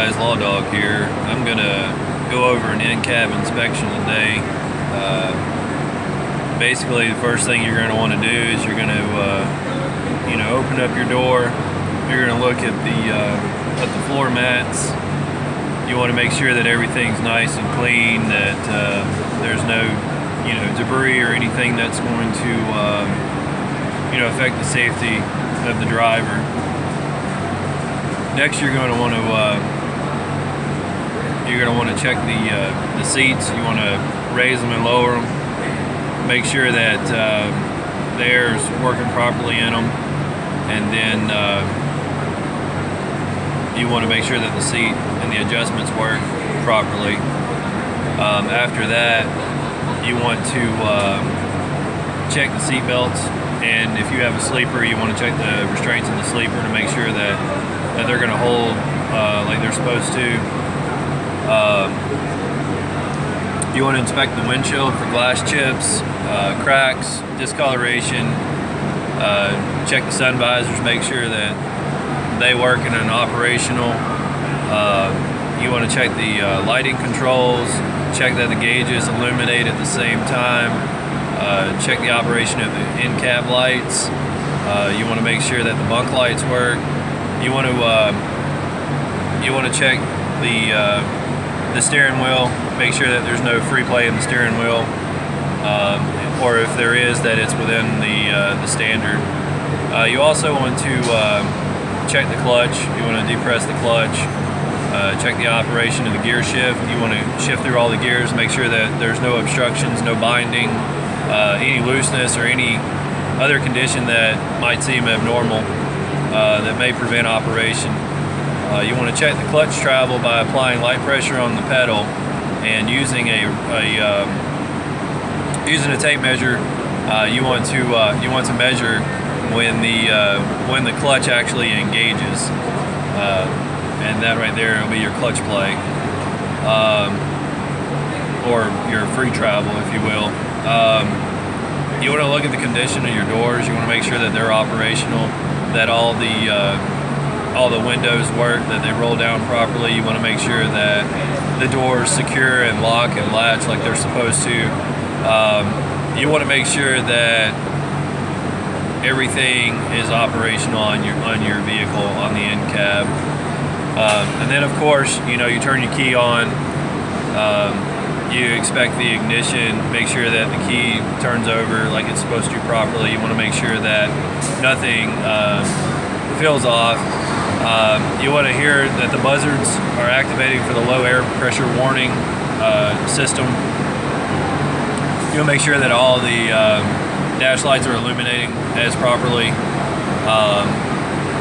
Guys, Law Dog here. I'm gonna go over an in-cab inspection today. Basically, the first thing you're gonna want to do is you're gonna, open up your door. You're gonna look at the floor mats. You want to make sure that everything's nice and clean, that there's no, debris or anything that's going to, affect the safety of the driver. Next, you're going to want to check the seats. You want to raise them and lower them. Make sure that the air's working properly in them, and then you want to make sure that the seat and the adjustments work properly. After that, you want to check the seat belts, and if you have a sleeper, you want to check the restraints in the sleeper to make sure that they're going to hold like they're supposed to. You want to inspect the windshield for glass chips, cracks, discoloration. Check the sun visors, make sure that they work and are operational. You want to check the lighting controls, check that the gauges illuminate at the same time, check the operation of the in-cab lights. You want to make sure that the bunk lights work. You want to check the steering wheel, make sure that there's no free play in the steering wheel, or if there is, that it's within the standard. You also want to check the clutch. You want to depress the clutch, check the operation of the gear shift. You want to shift through all the gears, make sure that there's no obstructions, no binding, any looseness, or any other condition that might seem abnormal that may prevent operation. You want to check the clutch travel by applying light pressure on the pedal and using a tape measure. You want to measure when the clutch actually engages, and that right there will be your clutch play, or your free travel, if you will. You want to look at the condition of your doors. You want to make sure that they're operational, that all the windows work, that they roll down properly. You want to make sure that the doors secure and lock and latch like they're supposed to. You want to make sure that everything is operational on your vehicle, on the end cab. And then, of course, you turn your key on. You expect the ignition, make sure that the key turns over like it's supposed to properly. You want to make sure that nothing feels off. You want to hear that the buzzards are activating for the low air pressure warning system. You want to make sure that all the dash lights are illuminating as properly.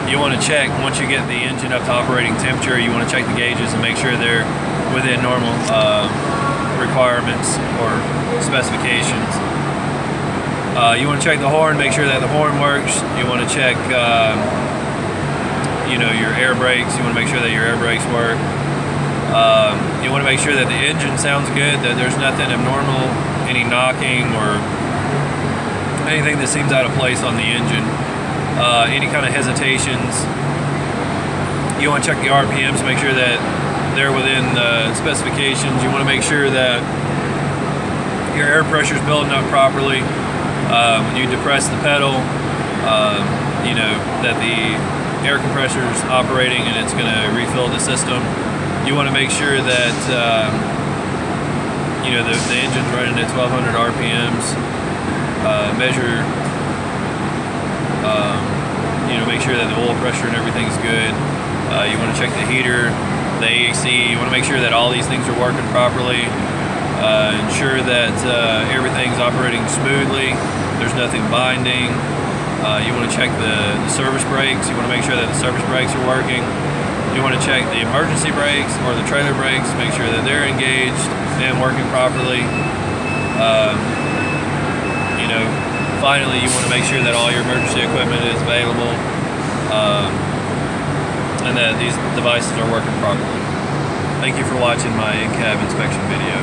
You want to check, once you get the engine up to operating temperature, you want to check the gauges and make sure they're within normal requirements or specifications. You want to check the horn, make sure that the horn works. You want to check your air brakes. You want to make sure that your air brakes work. You want to make sure that the engine sounds good, that there's nothing abnormal, any knocking or anything that seems out of place on the engine, any kind of hesitations. You want to check the RPMs, make sure that they're within the specifications. You want to make sure that your air pressure is building up properly. When you depress the pedal, that the air compressor is operating and it's going to refill the system. You want to make sure that the engine's running at 1200 RPMs. Measure, make sure that the oil pressure and everything's good. You want to check the heater, the AC. You want to make sure that all these things are working properly. Ensure that everything's operating smoothly. There's nothing binding. You want to check the service brakes. You want to make sure that the service brakes are working. You want to check the emergency brakes or the trailer brakes, make sure that they're engaged and working properly. Finally, you want to make sure that all your emergency equipment is available, and that these devices are working properly. Thank you for watching my in-cab inspection video.